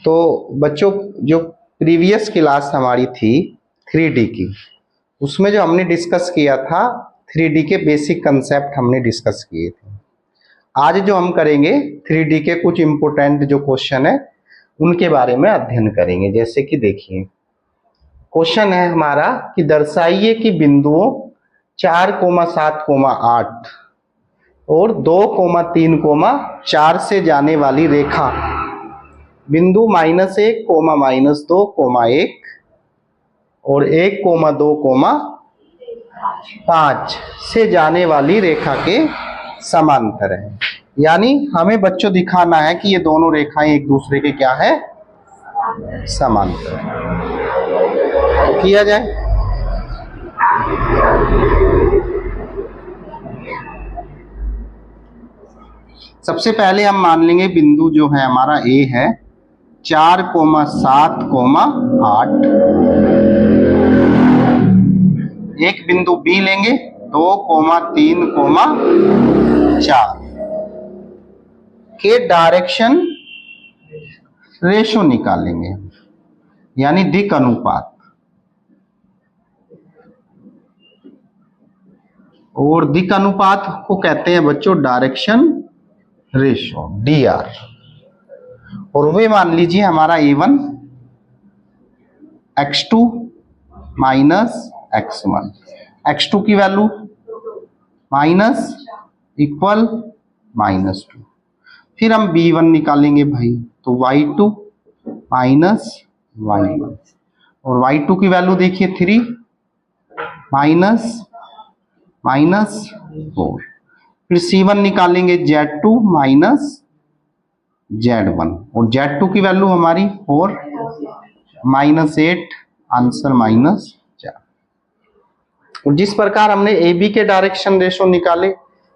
तो बच्चों, जो प्रीवियस क्लास हमारी थी 3D की, उसमें जो हमने डिस्कस किया था 3D के बेसिक कंसेप्ट हमने डिस्कस किए थे। आज जो हम करेंगे 3D के कुछ इंपोर्टेंट जो क्वेश्चन है उनके बारे में अध्ययन करेंगे। जैसे कि देखिए, क्वेश्चन है हमारा कि दर्शाइए कि बिंदुओं 4,7,8 और 2,3,4 से जाने वाली रेखा बिंदु -1, -2, -1 और 1,2,5 से जाने वाली रेखा के समांतर है। यानी हमें बच्चों दिखाना है कि ये दोनों रेखाएं एक दूसरे के क्या है, समांतर है। तो किया जाए। सबसे पहले हम मान लेंगे बिंदु जो है हमारा ए है 4,7,8, एक बिंदु बी लेंगे 2,3,4 के डायरेक्शन रेशो निकालेंगे, यानी दिक् अनुपात। और दिक् अनुपात को कहते हैं बच्चों डायरेक्शन रेशो, DR। और वे मान लीजिए हमारा A1 x2 minus x1, x2 की वैल्यू माइनस इक्वल -2। फिर हम B1 निकालेंगे भाई, तो y2 माइनस y1 और y2 की वैल्यू देखिए 3 माइनस -4। फिर C1 निकालेंगे Z2 माइनस Z1 और Z2 की वैल्यू हमारी 4 -8, आंसर -4। और जिस प्रकार हमने AB के डायरेक्शन रेशो निकाले,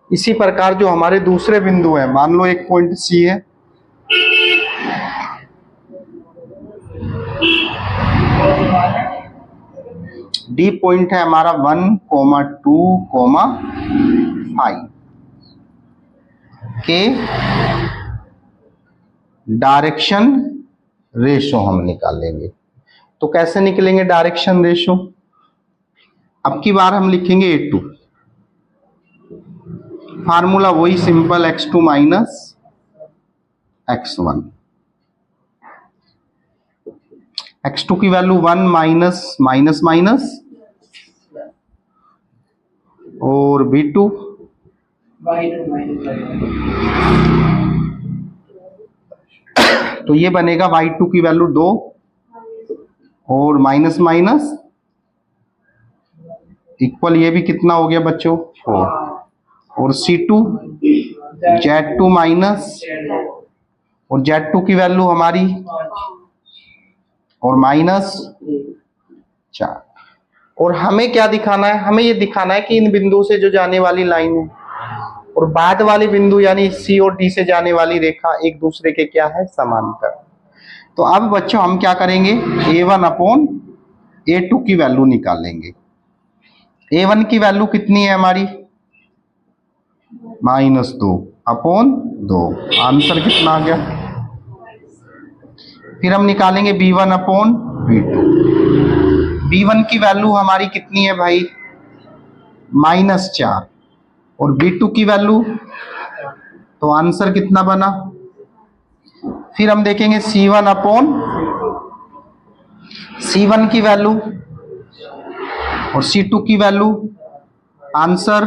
इसी प्रकार जो हमारे दूसरे बिंदु है, मान लो एक पॉइंट C है, D पॉइंट है हमारा 1,2,5 के डायरेक्शन रेशो हम निकालेंगे। तो कैसे निकलेंगे डायरेक्शन रेशो? अब की बार हम लिखेंगे A2, फार्मूला वही simple x2 minus x1, x2 की वैल्यू 1 माइनस माइनस माइनस और B2 तो ये बनेगा y2 की वैल्यू 2 और माइनस माइनस इक्वल, ये भी कितना हो गया बच्चों 4 और C2 Z2 माइनस और Z2 की वैल्यू हमारी और -4। और हमें क्या दिखाना है? हमें ये दिखाना है कि इन बिंदुओं से जो जाने वाली लाइन है और बाद वाली बिंदु यानी C और D से जाने वाली रेखा एक दूसरे के क्या है, समांतर। तो अब बच्चों हम क्या करेंगे, A1 अपॉन A2 की वैल्यू निकालेंगे। A1 की वैल्यू कितनी है हमारी, -2 अपॉन 2, आंसर कितना आ गया। फिर हम निकालेंगे B1 अपॉन B2। B1 की वैल्यू हमारी कितनी है भाई, -4 और B2 की वैल्यू, तो आंसर कितना बना। फिर हम देखेंगे C1 अपॉन C1 की वैल्यू और C2 की वैल्यू, आंसर।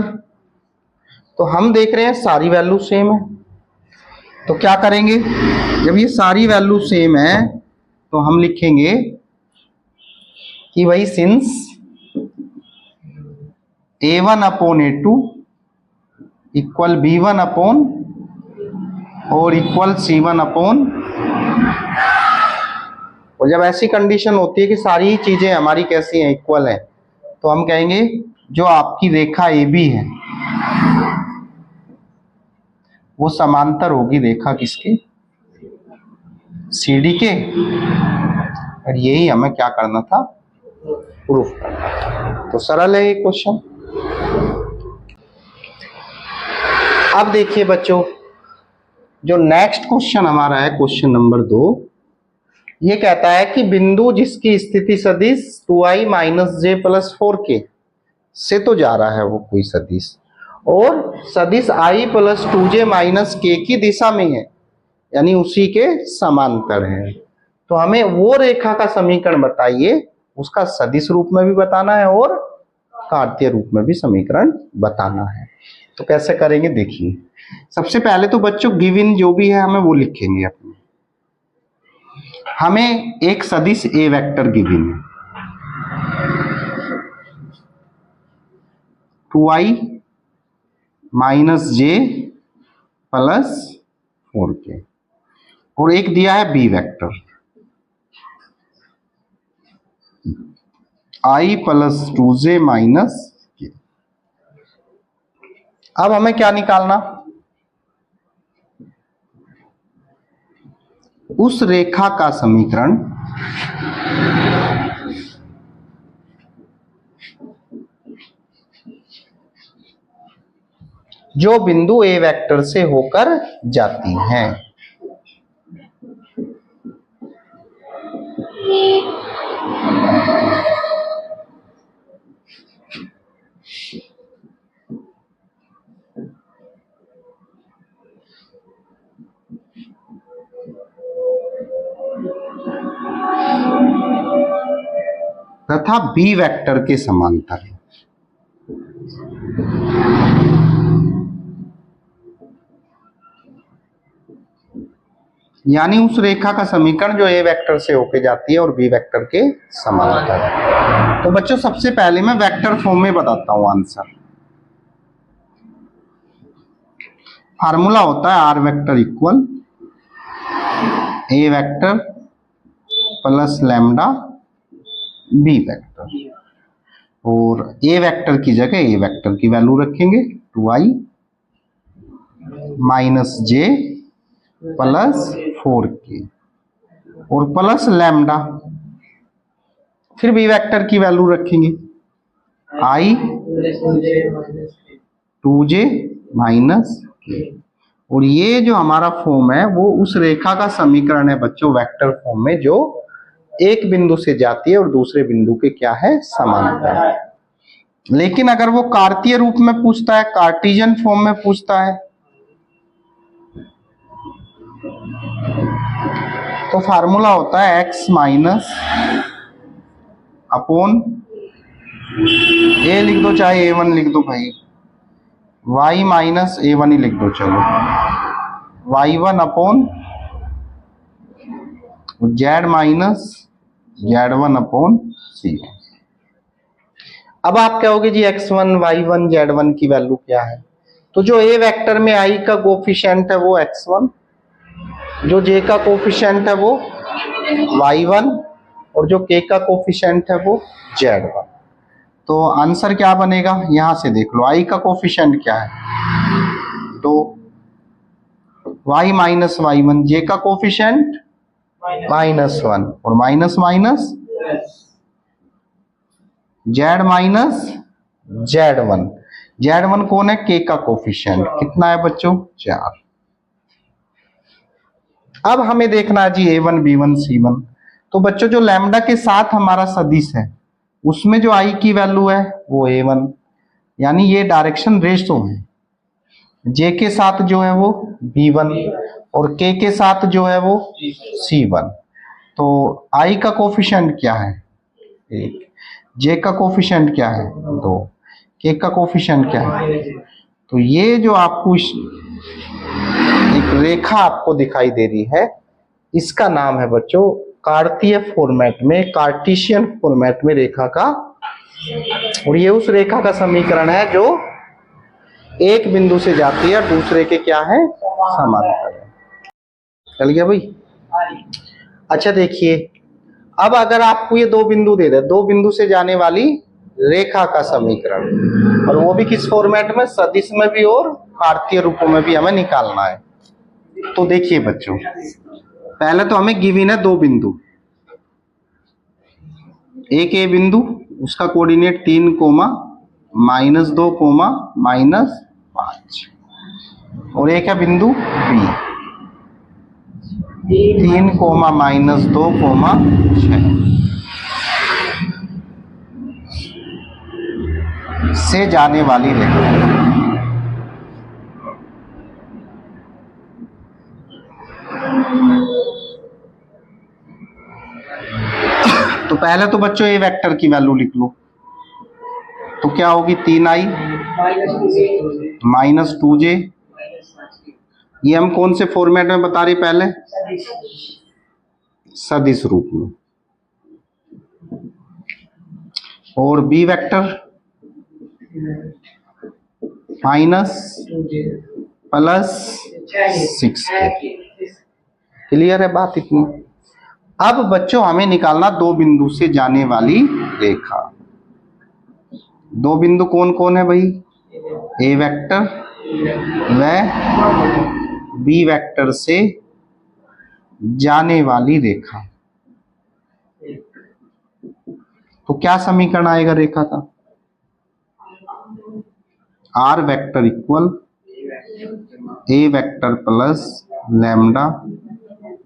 तो हम देख रहे हैं सारी वैल्यू सेम है, तो क्या करेंगे, जब ये सारी वैल्यू सेम है तो हम लिखेंगे कि भाई since A1 upon A2 equal B1 upon और इक्वल C1 अपॉन। और जब ऐसी कंडीशन होती है कि सारी चीजें हमारी कैसी हैं, इक्वल है, तो हम कहेंगे जो आपकी रेखा AB है वो समांतर होगी रेखा किसके, CD के। और यही हमें क्या करना था, प्रूफ करना। तो सरल है ये क्वेश्चन। अब देखिए बच्चों, जो नेक्स्ट क्वेश्चन हमारा है क्वेश्चन नंबर 2, ये कहता है कि बिंदु जिसकी स्थिति सदिश 2i माइनस जे प्लस 4k से तो जा रहा है वो कोई सदिश, और सदिश i plus 2j minus k की दिशा में है, यानी उसी के समांतर है। तो हमें वो रेखा का समीकरण बताइए, उसका सदिश रूप में भी बताना है और कार्तीय रूप में भी समीकरण बताना है। तो कैसे करेंगे देखिए। सबसे पहले तो बच्चों गिवन जो भी है हमें वो लिखेंगे अपने। हमें एक सदिश ए वेक्टर गिवन है, 2i माइनस जे प्लस 4k, और एक दिया है b vector i plus 2j minus k। अब हमें क्या निकालना, उस रेखा का समीकरण जो बिंदु ए वेक्टर से होकर जाती है। तथा बी वेक्टर के समांतर है। यानी उस रेखा का समीकरण जो ए वेक्टर से होके जाती है और बी वेक्टर के समांतर है। तो बच्चों सबसे पहले मैं वेक्टर फॉर्म में बताता हूं आंसर। फार्मूला होता है r vector equal a vector plus lambda b vector, और ए वेक्टर की जगह ए वेक्टर की वैल्यू रखेंगे 2i माइनस जे प्लस 4k और प्लस लैम्डा, फिर बी वेक्टर की वैल्यू रखेंगे i 2j माइनस k, और ये जो हमारा फॉर्म है वो उस रेखा का समीकरण है बच्चों वेक्टर फॉर्म में, जो एक बिंदु से जाती है और दूसरे बिंदु के क्या है समांतर है। लेकिन अगर वो कार्तीय रूप में पूछता है, कार्टेशियन फॉर्म में पूछता है, तो फार्मूला होता है x माइनस अपॉन ए लिख दो चाहे a1 लिख दो भाई, y माइनस a1 ही लिख दो, चलो y1 upon z minus z1 upon c1। अब आप कहोगे जी x1 y1 z1 की वैल्यू क्या है, तो जो a वेक्टर में i का कोफिशिएंट है वो x1, जो j का कोफिशिएंट है वो y1, और जो k का कोफिशिएंट है वो z1। तो आंसर क्या बनेगा, यहां से देख लो i का कोफिशिएंट क्या है, तो y माइनस y1, j का कोफिशिएंट -1 और minus minus z minus z1। z1 कौन है, k का कोफिशिएंट कितना है बच्चों 4। अब हमें देखना है जी a1 b1 c1। तो बच्चों जो लैम्डा के साथ हमारा सदिश है उसमें जो i की वैल्यू है वो a1, यानी ये डायरेक्शन रेशो है। j के साथ जो है वो b1 और k के साथ जो है वो c1। तो i का कोफिशिएंट क्या है 1, j का कोफिशिएंट क्या है 2, k का कोफिशिएंट क्या है। तो ये जो आपको एक रेखा आपको दिखाई दे रही है, इसका नाम है बच्चों कार्तीय फॉर्मेट में, कार्टेशियन फॉर्मेट में रेखा का, और ये उस रेखा का समीकरण है जो एक बिंदु से जाती है दूसरे के क्या है समांतर है। चल गया भाई। अच्छा देखिए, अब अगर आपको ये दो बिंदु दे दे, दो बिंदु से जाने वाली रेखा का समीकरण, और वो भी किस फॉर्मेट में, सदिश में भी और कार्तीय रूपों में भी हमें निकालना है। तो देखिए बच्चों, पहले तो हमें गिवन है दो बिंदु, एक ए बिंदु उसका कोऑर्डिनेट 3, -2, -5, और एक है बिंदु बी। 3, -2, 6 से जाने वाली रेखा। तो पहले तो बच्चों ए वेक्टर की वैल्यू लिख लो, तो क्या होगी 3i -2j। ये हम कौन से फॉर्मेट में बता रहे पहले, सदिश रूप में। और बी वेक्टर -+6k। क्लियर है बात इतनी। अब बच्चों हमें निकालना दो बिंदु से जाने वाली रेखा। दो बिंदु कौन कौन है भाई, ए वेक्टर व बी वेक्टर से जाने वाली रेखा। तो क्या समीकरण आएगा रेखा का, r vector equal a vector plus lambda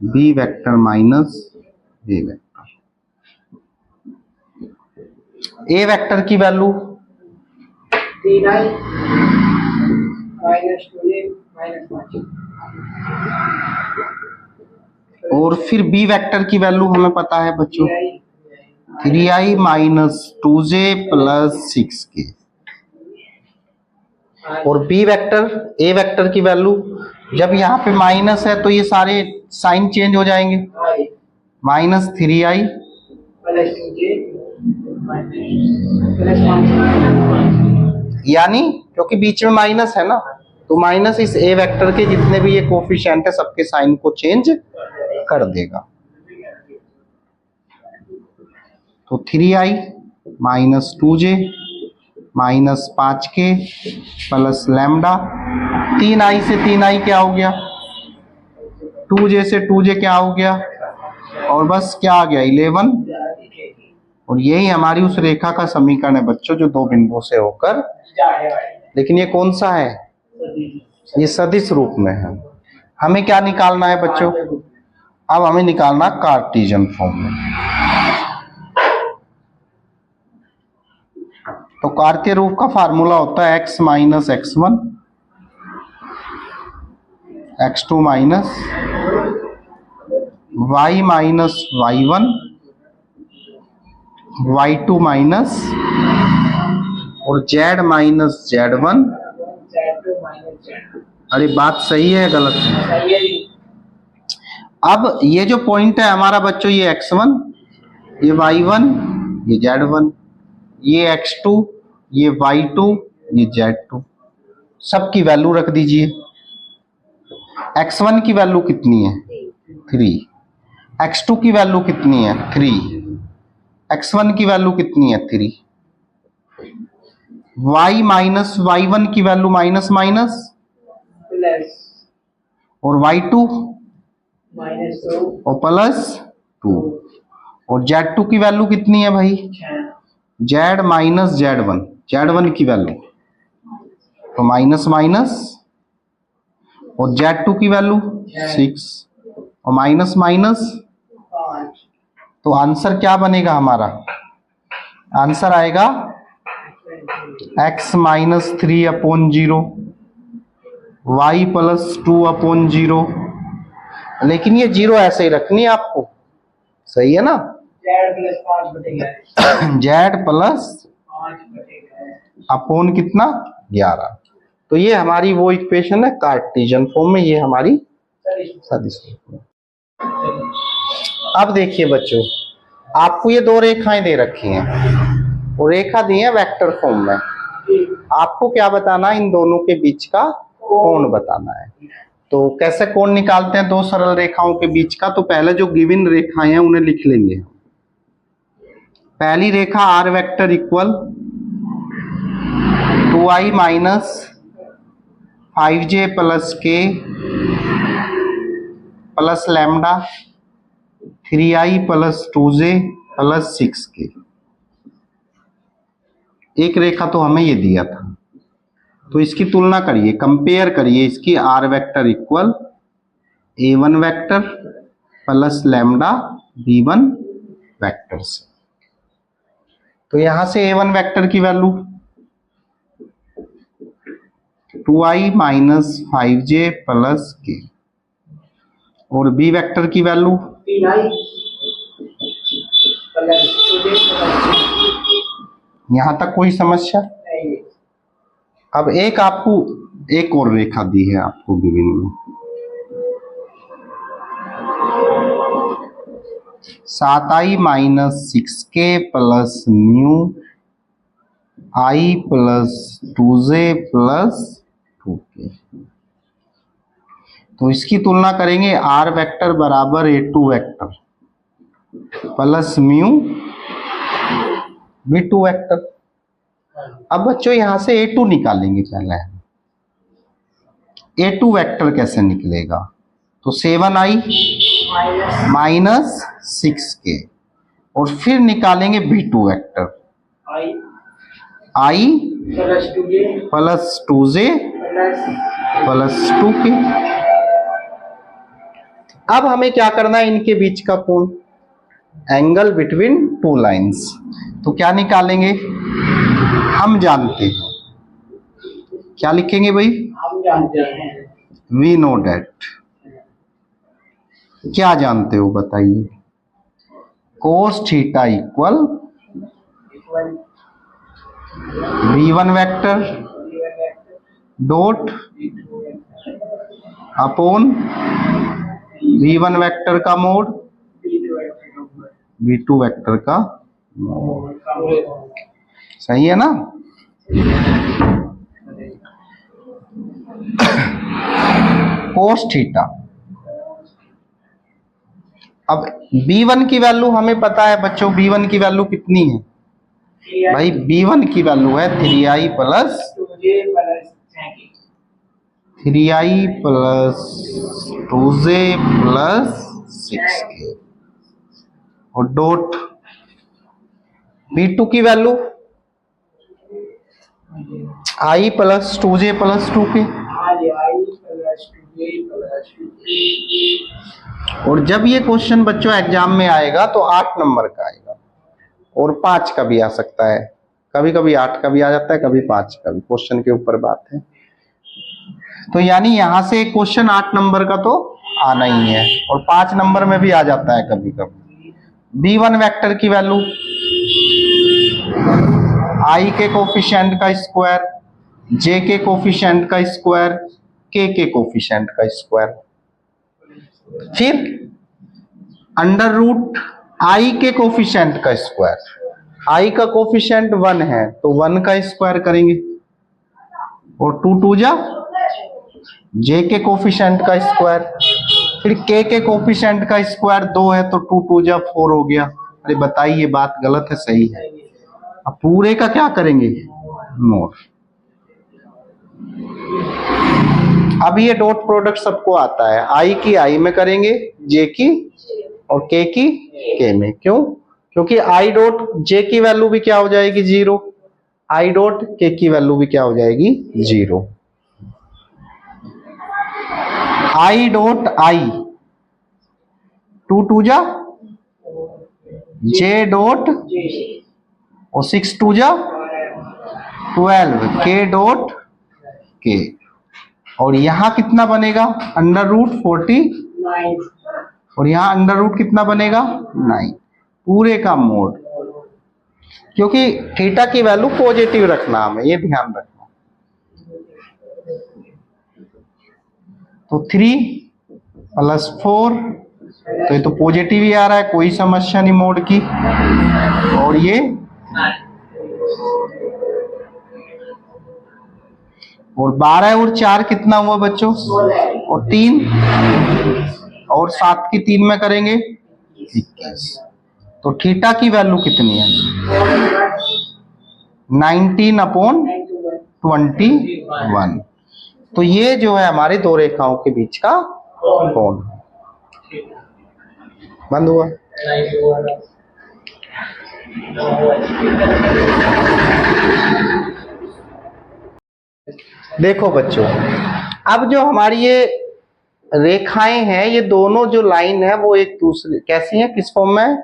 b vector minus a vector. A vector की वैल्यू और फिर बी वेक्टर की वैल्यू हमें पता है बच्चों 3i -2j + 6k। और बी वेक्टर ए वेक्टर की वैल्यू, जब यहाँ पे माइनस है तो ये सारे साइन चेंज हो जाएंगे, -3i यानी क्योंकि बीच में माइनस है ना, तो माइनस इस ए वेक्टर के जितने भी ये कोफिशिएंट है सबके साइन को चेंज कर देगा। तो 3i -2j -5k plus lambda, 3i से 3i क्या हो गया, 2j से 2j क्या हो गया, और बस क्या आ गया 11। और यही हमारी उस रेखा का समीकरण है बच्चों जो दो बिंदुओं से होकर, लेकिन ये कौन सा है, ये सदिश रूप में है। हमें क्या निकालना है बच्चों, अब हमें निकालना कार्टेशियन फॉर्म में। तो कार्तीय रूप का फार्मूला होता है x - x1 x2 - y - y1 y2 minus और z - z1। अरे बात सही है गलत है। अब ये जो पॉइंट है हमारा बच्चों, ये x1 ये y1 ये z1 ये x2 ये y2 ये z2, सबकी वैल्यू रख दीजिए। x1 की वैल्यू कितनी है 3, x2 की वैल्यू कितनी है 3, x1 की वैल्यू कितनी है 3, y माइनस y1 की वैल्यू माइनस माइनस और y2 और +2, और z2 की वैल्यू कितनी है भाई, z माइनस z1, z1 की वैल्यू तो माइनस माइनस, और z2 की वैल्यू 6 और माइनस माइनस, तो आंसर क्या बनेगा हमारा, आंसर आएगा x - 3/0 y + 2/0। लेकिन ये 0 ऐसे ही रखनी है आपको, सही है ना, z प्लस अपॉन कितना 11। तो ये हमारी वो इक्वेशन है कार्टेशियन फॉर्म में, ये हमारी सदिश रूप में। अब देखिए बच्चों, आपको ये दो रेखाएं दे रखी हैं और रेखा दी है वेक्टर फॉर्म में। आपको क्या बताना है, इन दोनों के बीच का कोण बताना है। तो कैसे कोण निकालते हैं दो सरल रेखाओं के बीच का, तो पहले जो गिवन रेखाएं हैं उन्हें लिख लेंगे। पहली रेखा r vector equal 2i - 5j + k plus lambda 3i + 2j + 6k। एक रेखा तो हमें ये दिया था, तो इसकी तुलना करिए, कंपेयर करिए इसकी। R vector equal a1 vector plus lambda b1 vector से। तो यहां से a1 वेक्टर की value 2i minus 5j plus k, और b वेक्टर की वैल्यू 3i प्लस 2j यहां तक कोई समस्या? नहीं। अब एक आपको एक और रेखा दी है आपको गिवन में, 7i minus 6k plus mu i plus 2j plus 2k। तो इसकी तुलना करेंगे r वेक्टर बराबर a2 vector plus mu v2 vector. अब बच्चों यहां से a2 निकालेंगे पहले। a2 वेक्टर कैसे निकलेगा? तो 7i माइनस 6k, और फिर निकालेंगे v2 vector i plus 2j plus 2k। अब हमें क्या करना है? इनके बीच का कोण, एंगल बिटवीन टू लाइंस। तो क्या निकालेंगे? हम जानते हैं, क्या लिखेंगे भाई? हम जानते हैं वी नो डेट। क्या जानते हो बताइए? Cos theta equal v1 vector dot upon v1 vector का मोड v2 वेक्टर का मोड। सही है ना? Cos theta. अब b1 की वैल्यू हमें पता है बच्चों, b1 की वैल्यू कितनी है भाई? b1 की वैल्यू है 3i plus 3i plus 2j plus 6k, और डॉट b2 की value i plus 2j plus 2k। और जब ये क्वेश्चन बच्चों एग्जाम में आएगा तो 8 नंबर का आएगा, और 5 का भी आ सकता है, कभी कभी 8 का भी आ जाता है, कभी 5 का भी, क्वेश्चन के ऊपर बात है। तो यानी यहां से क्वेश्चन 8 नंबर का तो आना ही है, और 5 नंबर में भी आ जाता है कभी कभी। b1 वेक्टर की वैल्यू i के कोफिशिएंट का स्क्वायर, j के कोफिशिएंट का स्क्वायर, k के कोफिशिएंट का स्क्वायर, फिर अंडर रूट i के कोफिशिएंट का स्क्वायर। i का कोफिशिएंट 1 है तो 1 का स्क्वायर करेंगे, और 2 2 जा j के कोफिशिएंट का स्क्वायर, फिर k के कोफिशिएंट का स्क्वायर 2 है तो 2 2 जा 4 हो गया। अरे बताइए बात गलत है सही है? अब पूरे का क्या करेंगे? मोड। अब ये डॉट प्रोडक्ट सबको आता है, i की i में करेंगे, j की और k की k में। क्यों? क्योंकि i डॉट j की वैल्यू भी क्या हो जाएगी? 0। i डॉट k की वैल्यू भी क्या हो जाएगी? 0। i डॉट i 2 2 जा j डॉट और 6 2 जा 12 k डॉट k, और यहां कितना बनेगा? अंडर रूट 40, और यहां अंडर रूट कितना बनेगा? 9। पूरे का मोड, क्योंकि थीटा की वैल्यू पॉजिटिव रखना हमें, ये ध्यान रखना। तो 3 प्लस 4, तो ये तो पॉजिटिव ही आ रहा है, कोई समस्या नहीं मोड की। और ये और 12 और 4 कितना हुआ बच्चों? और 3 और 7 की 3 में करेंगे 21। तो थीटा की वैल्यू कितनी है? 19/21। तो ये जो है हमारी दो रेखाओं के बीच का कोण। बंद हुआ। देखो बच्चों, अब जो हमारी ये रेखाएं हैं, ये दोनों जो लाइन है वो एक दूसरे कैसी है, किस फॉर्म में?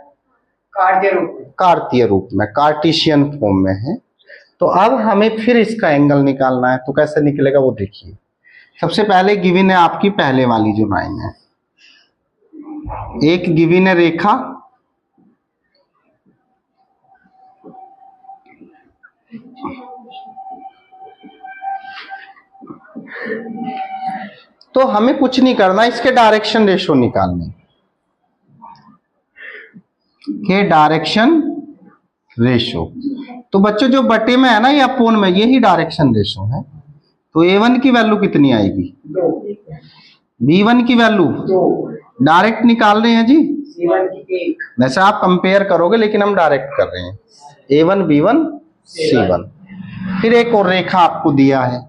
कार्य रूप में। कार्तीय रूप में, कार्टेशियन फॉर्म में है। तो अब हमें फिर इसका एंगल निकालना है, तो कैसे निकलेगा वो देखिए। सबसे पहले गिवन है आपकी पहले वाली जो लाइन है, एक गिवन है रेखा, तो हमें कुछ नहीं करना, इसके डायरेक्शन रेशो निकालने के, डायरेक्शन रेशो। तो बच्चों जो बटे में है ना, ये अपोन में, यही डायरेक्शन रेशो है। तो A1 की वैल्यू कितनी आएगी? 2। B1 की वैल्यू 2। डायरेक्ट निकाल रहे हैं जी, C1 की 1। वैसे आप कंपेयर करोगे लेकिन हम डायरेक्ट कर रहे हैं। A1 B1 C1। फिर एक और रेखा आपको दिया है,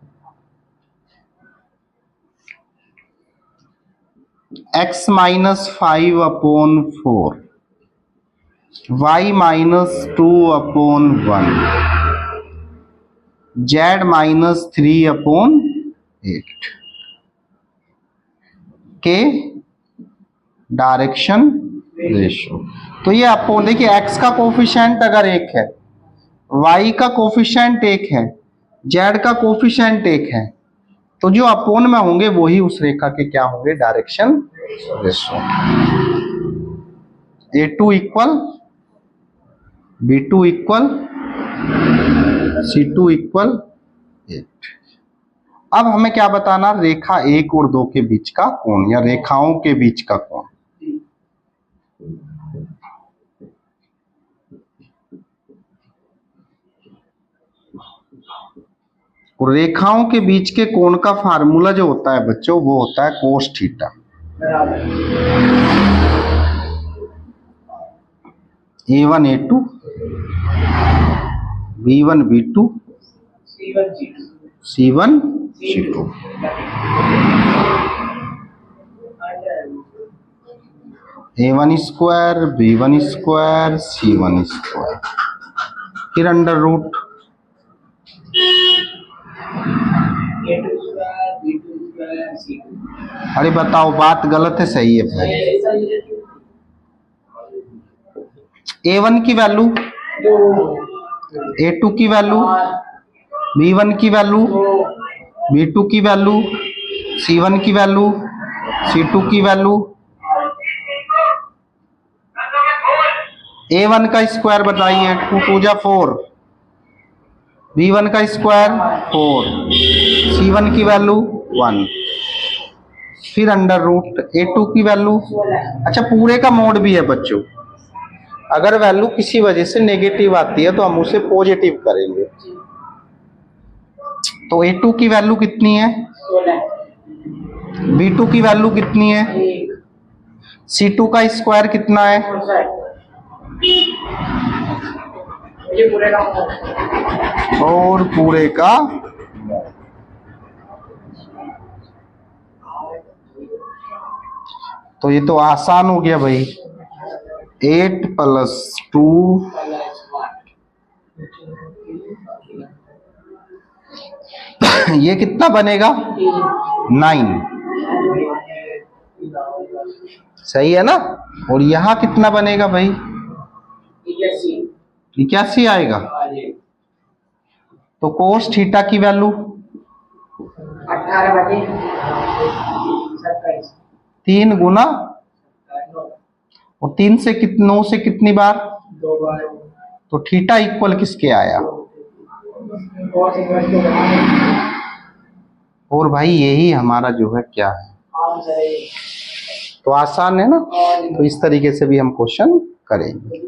x minus 5/4, y minus 2/1, z minus 3/8 के डायरेक्शन रेशो। तो ये अपोन, देखिए x का कोफिशिएंट अगर 1 है, y का कोफिशिएंट 1 है, z का कोफिशिएंट 1 है, तो जो अपोन में होंगे वही उस रेखा के क्या होंगे, direction ratio. A2 equal B2 equal C2 equal 8। अब हमें क्या बताना, रेखा 1 और 2 के बीच का कोण, या रेखाओं के बीच का कोण। और रेखाओं के बीच के कोण का फार्मूला जो होता है बच्चों, वो होता है cos theta. A1 A2, B1 B2, C1 C2। A1 square, B1 square, C1 square, फिर under root A2 square, B2 square, C2। अरे बताओ बात गलत है सही है भाई? A1 की वैल्यू 2, A2 की वैल्यू, B1 की वैल्यू, 2, B2 की वैल्यू, C1 की वैल्यू, C2 की वैल्यू। A1 का स्क्वायर बताइए, 2 2 जा 4, B1 का स्क्वायर 4, C1 की वैल्यू 1, फिर अंडर रूट A2 की वैल्यू। अच्छा पूरे का मोड भी है बच्चों, अगर वैल्यू किसी वजह से नेगेटिव आती है तो हम उसे पॉजिटिव करेंगे। तो A2 की वैल्यू कितनी है, 16, B2 की वैल्यू कितनी है, 1, C2 का स्क्वायर कितना है, 64। ये पूरे का और पूरे का। तो ये तो आसान हो गया भाई, 8 + 2 ये कितना बनेगा, 9। सही है ना। और यहाँ कितना बनेगा भाई, 81 आएगा। तो कोस थीटा की वैल्यू 18/27। 3 गुना, और 3 से 9 से कितनी बार, 2 बार। तो थीटा इक्वल किसके आया, और भाई यही हमारा जो है क्या है, तो आसान है ना। तो इस तरीके से भी हम क्वेश्चन करेंगे।